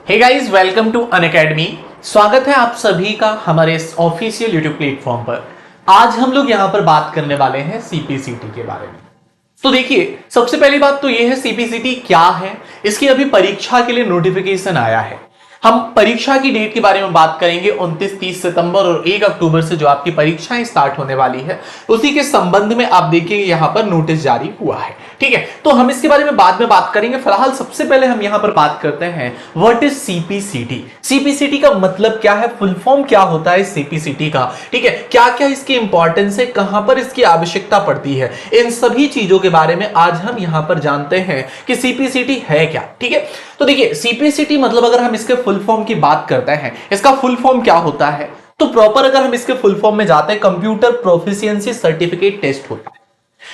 Hey guys, welcome to Unacademy. स्वागत है आप सभी का हमारे इस ऑफिशियल यूट्यूब प्लेटफॉर्म पर। आज हम लोग यहां पर बात करने वाले हैं सीपीसीटी के बारे में। तो देखिए, सबसे पहली बात तो यह है सीपीसीटी क्या है। इसकी अभी परीक्षा के लिए नोटिफिकेशन आया है। हम परीक्षा की डेट के बारे में बात करेंगे। 29-30 सितंबर और 1 अक्टूबर से जो आपकी परीक्षाएं स्टार्ट होने वाली है, उसी के संबंध में आप देखिए यहां पर नोटिस जारी हुआ है। ठीक है, तो हम इसके बारे में बाद में बात करेंगे। फिलहाल सबसे पहले हम यहां पर बात करते हैं व्हाट इज सीपीसीटी। सीपीसीटी का मतलब क्या है, फुल फॉर्म क्या होता है सीपीसीटी का। ठीक है, क्या क्या इसकी इंपॉर्टेंस है, कहां पर इसकी आवश्यकता पड़ती है, इन सभी चीजों के बारे में आज हम यहां पर जानते हैं कि सीपीसीटी है क्या। ठीक है, तो देखिए सीपीसीटी मतलब अगर हम इसके फुल फॉर्म की बात करते हैं, इसका फुल फॉर्म क्या होता है, तो प्रॉपर अगर हम इसके फुल फॉर्म में जाते हैं, कंप्यूटर प्रोफिशिएंसी सर्टिफिकेट टेस्ट होता है।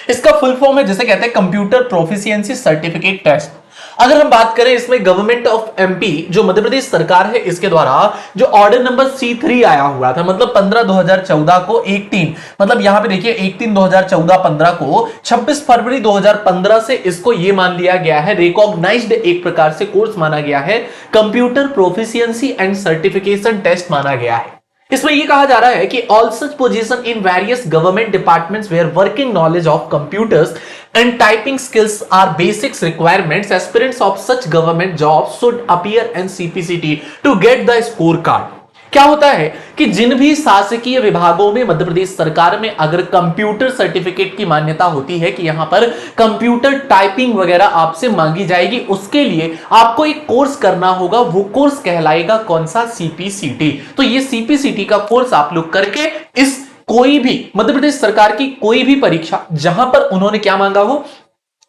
इसका फुल फॉर्म है, जैसे कहते हैं कंप्यूटर प्रोफिशिएंसी सर्टिफिकेट टेस्ट। अगर हम बात करें इसमें गवर्नमेंट ऑफ एमपी जो मध्य प्रदेश सरकार है, इसके द्वारा जो ऑर्डर नंबर C3 आया हुआ था, मतलब 15/2014 को 13, मतलब यहां पे देखिए 13/2014-15 को 26 फरवरी 2015 से इसको ये मान लिया गया है, रिकॉग्नाइज्ड एक प्रकार से कोर्स माना गया है, computer proficiency and certification test माना गया है। इसमें यह कहा जा रहा है कि all such position in various government departments where working knowledge of computers and typing skills are basics requirements. Aspirants of such government jobs should appear in CPCT to get the scorecard. क्या होता है कि जिन भी शासकीय विभागों में मध्य प्रदेश सरकार में अगर कंप्यूटर सर्टिफिकेट की मान्यता होती है कि यहां पर कंप्यूटर टाइपिंग वगैरह आपसे मांगी जाएगी, उसके लिए आपको एक कोर्स करना होगा। वो कोर्स कहलाएगा कौन सा, सीपीसीटी। तो ये सीपीसीटी का कोर्स आप लोग करके इस कोई भी मध्य प्रदेश सरकार की कोई भी परीक्षा जहां पर उन्होंने क्या मांगा हो,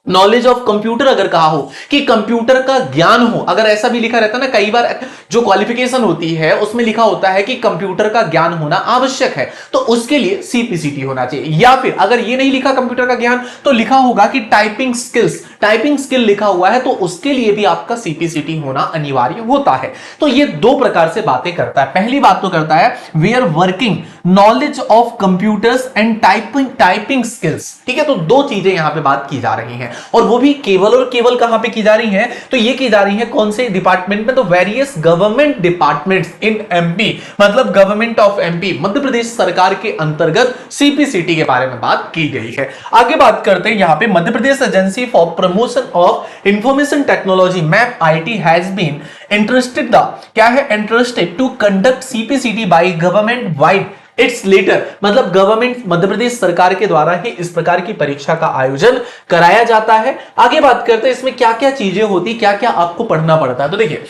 नॉलेज ऑफ कंप्यूटर अगर कहा हो कि कंप्यूटर का ज्ञान हो, अगर ऐसा भी लिखा रहता है ना, कई बार जो क्वालिफिकेशन होती है उसमें लिखा होता है कि कंप्यूटर का ज्ञान होना आवश्यक है, तो उसके लिए सीपीसीटी होना चाहिए। या फिर अगर ये नहीं लिखा कंप्यूटर का ज्ञान, तो लिखा होगा कि टाइपिंग स्किल्स, टाइपिंग स्किल लिखा हुआ है, तो उसके लिए भी आपका सीपीसीटी होना अनिवार्य होता है। तो ये दो प्रकार से बातें करता है। पहली बात तो करता है where working knowledge of computers and typing skills. ठीक है, तो दो चीजें यहां पे बात की जा रही हैं, और वो भी केवल और केवल कहां पे की जा रही है, तो ये की जा रही है कौन से डिपार्टमेंट में, तो various government departments in MP, मतलब गवर्नमेंट ऑफ एमपी, मध्य प्रदेश सरकार के अंतर्गत सीपीसीटी के बारे में बात की गई है। आगे बात करते हैं यहां पे Madhya Pradesh agency for promotion of information technology MAP IT has been interested क्या है, interested to conduct CPCT by government wide its letter, मतलब गवर्नमेंट मध्य प्रदेश सरकार के द्वारा ही इस प्रकार की परीक्षा का आयोजन कराया जाता है। आगे बात करते हैं इसमें क्या क्या चीजें होती, क्या क्या आपको पढ़ना पड़ता है। तो देखिए,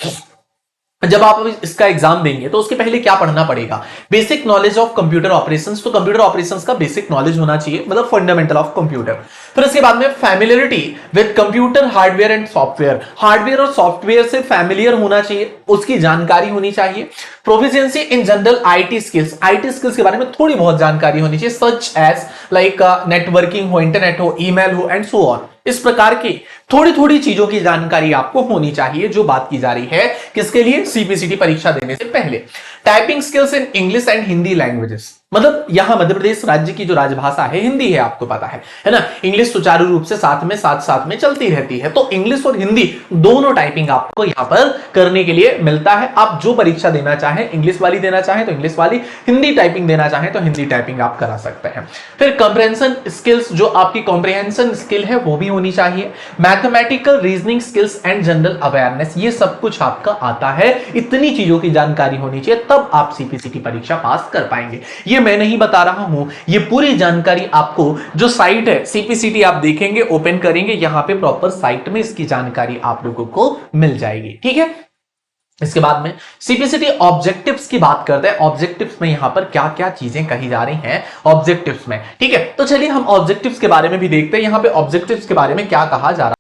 जब आप इसका एग्जाम देंगे तो उसके पहले क्या पढ़ना पड़ेगा, basic knowledge of computer operations. तो कंप्यूटर ऑपरेशंस का बेसिक नॉलेज होना चाहिए, मतलब फंडामेंटल ऑफ कंप्यूटर। फिर उसके बाद में familiarity with computer hardware and software, hardware और सॉफ्टवेयर से फैमिलियर होना चाहिए, उसकी जानकारी होनी चाहिए। Proficiency in general IT skills, IT skills के बारे में थोड़ी बहुत जानकारी होनी चाहिए, सच एज लाइक नेटवर्किंग हो, इंटरनेट हो, ईमेल हो एंड सो ऑन। इस प्रकार की थोड़ी थोड़ी चीजों की जानकारी आपको होनी चाहिए, जो बात की जा रही है किसके लिए, सीपीसीटी परीक्षा देने से पहले। Typing skills in English and Hindi languages, मतलब यहां मध्य प्रदेश राज्य की जो राजभाषा है हिंदी है, आपको पता है ना। इंग्लिश सुचारू रूप से साथ साथ में चलती रहती है, तो इंग्लिश और हिंदी दोनों टाइपिंग आपको यहां पर करने के लिए मिलता है। आप जो परीक्षा देना चाहें, इंग्लिश वाली देना चाहें तो इंग्लिश वाली, हिंदी टाइपिंग देना चाहें तो हिंदी टाइपिंग आप करा सकते हैं। फिर कंप्रेहेंशन स्किल्स, जो आपकी कॉम्प्रिहेंशन स्किल है वो भी होनी चाहिए। Mathematical reasoning skills and general awareness, ये सब कुछ आपका आता है। इतनी चीजों की जानकारी होनी चाहिए, तब आप सीपीसीटी परीक्षा पास कर पाएंगे। ये मैं नहीं बता रहा हूं, ये पूरी जानकारी आपको जो साइट है सीपीसीटी आप देखेंगे, ओपन करेंगे, यहां पे प्रॉपर साइट में इसकी जानकारी आप लोगों को मिल जाएगी। ठीक है, इसके बाद में सीपीसीटी ऑब्जेक्टिव्स की बात करते हैं। ऑब्जेक्टिव्स में यहां पर क्या क्या चीजें कही जा रही हैं ऑब्जेक्टिव्स में। ठीक है, तो चलिए हम ऑब्जेक्टिव्स के बारे में भी देखते हैं, यहां पे ऑब्जेक्टिव्स के बारे में क्या कहा जा रहा है।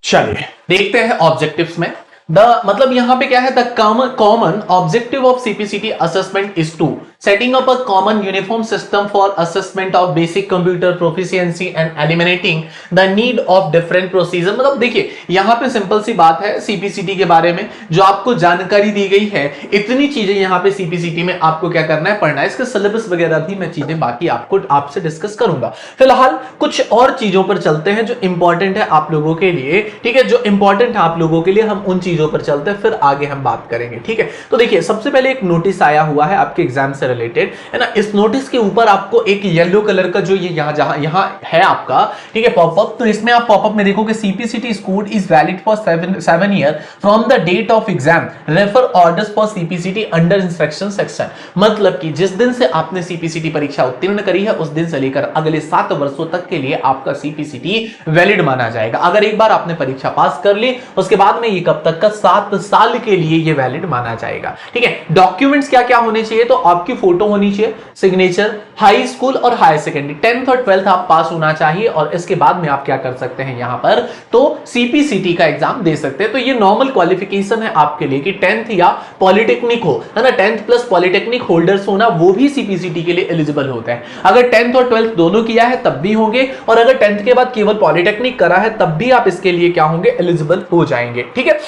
चलिए देखते हैं ऑब्जेक्टिव्स में। मतलब यहां पे क्या है, the common objective of CPCT assessment is to setting up a common uniform system for assessment of basic computer proficiency and eliminating the need of different procedure। मतलब देखिए यहां पे सिंपल सी बात है, सीपीसीटी के बारे में जो आपको जानकारी दी गई है, इतनी चीजें यहां पे सीपीसीटी में आपको क्या करना है, पढ़ना है। इसका सिलेबस वगैरह भी मैं चीजें बाकी आपको आपसे डिस्कस करूंगा। फिलहाल कुछ और चीजों पर चलते हैं जो इंपॉर्टेंट है आप लोगों के लिए, ठीक है, जो इंपॉर्टेंट है आप लोगों के लिए, हम उन चीजों पर चलते हैं, फिर आगे हम बात करेंगे, ठीक है। तो देखिए सबसे पहले एक नोटिस आया हुआ है आपके एग्जाम से रिलेटेड, है ना। इस नोटिस के ऊपर आपको एक येलो कलर का जो ये यहां है आपका, ठीक है, पॉपअप, तो इसमें आप पॉपअप में देखोगे CPCT score is valid for 7 year from the date of exam, refer orders for CPCT under instruction section. मतलब कि जिस दिन से आपने सीपीसीटी परीक्षा उत्तीर्ण करी है उस दिन से लेकर अगले 7 वर्षों तक के लिए आपका सीपीसीटी वैलिड माना जाएगा। अगर एक बार आपने परीक्षा पास कर ली उसके बाद में ये कब तक का, 7 साल के लिए ये वैलिड माना जाएगा, ठीक है। डॉक्यूमेंट्स क्या क्या होने चाहिए, तो आपकी फोटो होनी चाहिए, सिग्नेचर, हाई स्कूल और हायर सेकेंडरी 10th और 12th आप पास होना चाहिए, और इसके बाद में आप क्या कर सकते हैं यहां पर, तो सीपीसीटी का एग्जाम दे सकते हैं। तो ये नॉर्मल क्वालिफिकेशन है आपके लिए कि 10th या पॉलिटेक्निक हो, है ना, 10th प्लस पॉलिटेक्निक होल्डर्स होना, वो भी सीपीसीटी के लिए एलिजिबल होते हैं। अगर 10th और 12th दोनों किया है तब भी होंगे, और अगर 10th के बाद केवल पॉलिटेक्निक करा है तब भी आप इसके लिए क्या होंगे, एलिजिबल हो जाएंगे, ठीक है।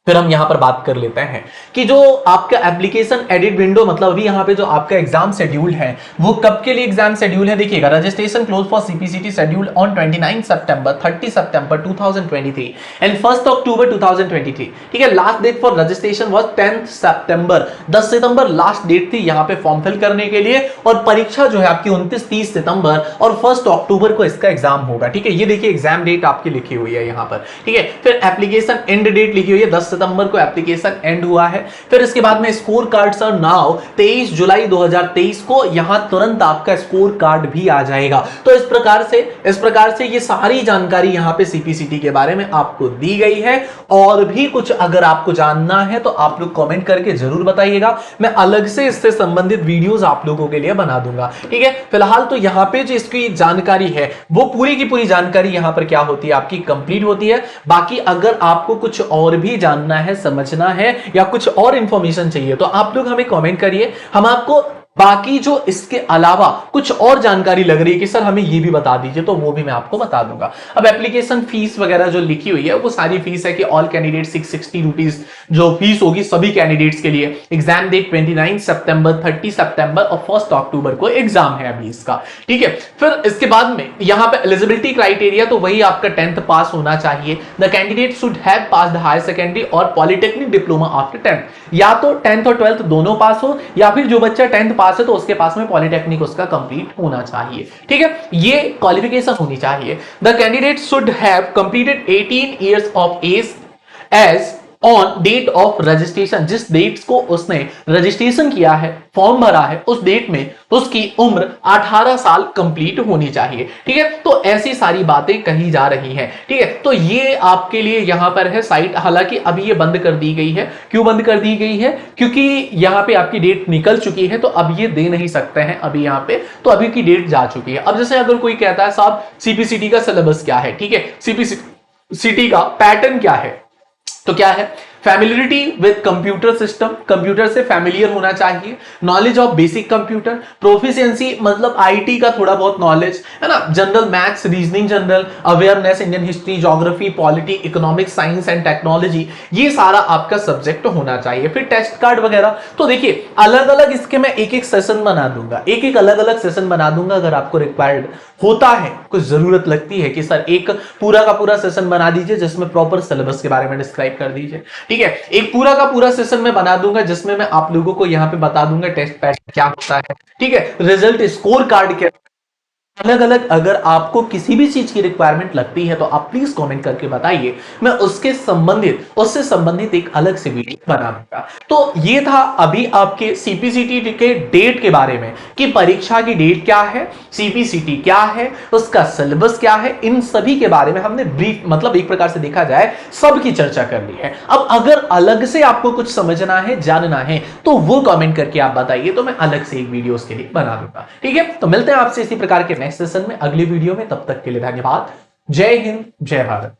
फिर हम यहां पर बात कर लेते हैं कि जो आपका एप्लीकेशन एडिट विंडो, मतलब अभी यहां पे जो आपका एग्जाम शेड्यूल है वो कब के लिए एग्जाम शेड्यूल है, देखिएगा, registration close for CPCT schedule on 29 सितंबर, 30 सितंबर 2023 एंड 1 अक्टूबर 2023, ठीक है। Last date for registration was 10 सितंबर, 10 सितंबर लास्ट डेट थी यहां पे फॉर्म फिल करने के लिए, और परीक्षा जो है आपकी 29-30 सितंबर और 1 अक्टूबर को इसका एग्जाम होगा, ठीक है। ये देखिए एग्जाम डेट आपकी लिखी हुई है यहां पर, ठीक है। फिर एप्लीकेशन एंड डेट लिखी हुई है 10 सितंबर को एप्लीकेशन एंड हुआ है। फिर इसके बाद में स्कोर कार्ड्स आर नाउ 23 जुलाई 2023 को यहां तुरंत आपका स्कोर कार्ड भी आ जाएगा। तो इस प्रकार से ये सारी जानकारी यहां पे सीपीसीटी के बारे में आपको दी गई है। और भी कुछ अगर आपको जानना है तो आप लोग कमेंट करके जरूर बताइएगा, मैं अलग से इससे संबंधित वीडियोस आप लोगों के लिए बना दूंगा, ठीक है। फिलहाल तो यहां पे जो इसकी जानकारी है वो पूरी की पूरी जानकारी यहां पर क्या होती है, आपकी कंप्लीट होती है। बाकी अगर आपको कुछ और भी जानना है, समझना है, या कुछ और इंफॉर्मेशन चाहिए तो आप लोग हमें कमेंट करिए, हम आपको बाकी जो इसके अलावा कुछ और जानकारी लग रही है कि सर हमें ये भी बता दीजिए, तो वो भी मैं आपको बता दूंगा। अब एप्लीकेशन फीस वगैरह जो लिखी हुई है वो सारी फीस है कि ऑल कैंडिडेट 660 रुपीज जो फीस होगी सभी कैंडिडेट्स के लिए। एग्जाम डेट 29 सितंबर, 30 सितंबर और 1 अक्टूबर को एग्जाम है अभी इसका, ठीक है। फिर इसके बाद में यहां पे एलिजिबिलिटी क्राइटेरिया, तो वही आपका 10th पास होना चाहिए। The candidate should have passed higher secondary और पॉलिटेक्निक डिप्लोमा आफ्टर 10th, या तो 10th और 12th दोनों पास हो, या फिर जो बच्चा 10th पास है तो उसके पास में पॉलिटेक्निक उसका कंप्लीट होना चाहिए, ठीक है। ये क्वालिफिकेशन होनी चाहिए। The candidate should have completed 18 years of age age on date of registration, जिस डेट को उसने रजिस्ट्रेशन किया है, फॉर्म भरा है, उस डेट में उसकी उम्र 18 साल कंप्लीट होनी चाहिए, ठीक है। तो ऐसी सारी बातें कही जा रही हैं, ठीक है। तो ये आपके लिए यहां पर है साइट, हालांकि अभी ये बंद कर दी गई है। क्यों बंद कर दी गई है, क्योंकि यहां पे आपकी डेट निकल चुकी है, तो अब ये दे नहीं सकते हैं अभी यहां पे, तो अभी की डेट जा चुकी है। अब जैसे अगर कोई कहता है साहब सीपीसीटी का सिलेबस क्या है, ठीक है, सीपीसीटी का पैटर्न क्या है, तो क्या है, familiarity with computer system, computer से फैमिलियर होना चाहिए, knowledge of basic computer, proficiency मतलब आईटी का थोड़ा बहुत नॉलेज, है ना, general maths, reasoning, general awareness, Indian history, geography, polity, economics, science and technology, ये सारा आपका सब्जेक्ट होना चाहिए। फिर टेस्ट कार्ड वगैरह, तो देखिए अलग अलग इसके मैं एक एक सेशन बना दूंगा, एक एक अलग अलग सेशन बना दूंगा। अगर आपको रिक्वायर्ड होता है, कुछ जरूरत लगती है कि सर एक पूरा का पूरा सेशन बना दीजिए जिसमें प्रॉपर सिलेबस के बारे में डिस्क्राइब कर दीजिए, ठीक है, एक पूरा का पूरा सेशन में बना दूंगा जिसमें मैं आप लोगों को यहां पे बता दूंगा टेस्ट पैटर्न क्या होता है, ठीक है, रिजल्ट स्कोर कार्ड क्या, अलग अलग। अगर आपको किसी भी चीज की रिक्वायरमेंट लगती है तो आप प्लीज कमेंट करके बताइए, मैं उससे संबंधित एक अलग से वीडियो बना दूंगा। तो ये था अभी आपके सीपीसीटी के डेट के बारे में कि परीक्षा की डेट क्या है, सीपीसीटी क्या है, उसका सिलेबस क्या है, इन सभी के बारे में हमने ब्रीफ, मतलब एक प्रकार से देखा जाए सबकी चर्चा कर ली है। अब अगर अलग से आपको कुछ समझना है, जानना है, तो वो कमेंट करके आप बताइए, तो मैं अलग से एक वीडियो उसके लिए बना दूंगा, ठीक है। तो मिलते हैं आपसे इसी प्रकार के नेक्स्ट सेशन में, अगली वीडियो में। तब तक के लिए धन्यवाद। जय हिंद, जय भारत।